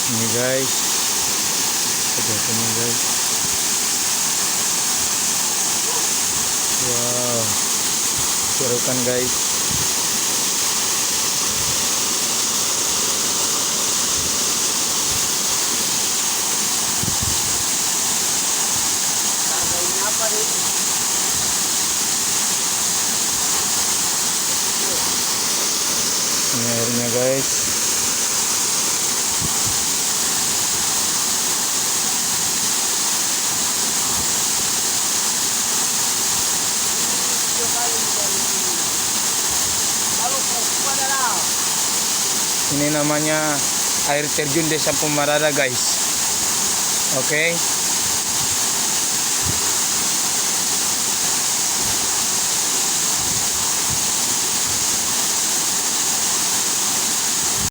Ini guys, ito mo guys. Wow, seru kan guys. Ini airnya guys. Ini namanya air terjun Desa Pumarada guys. Oke.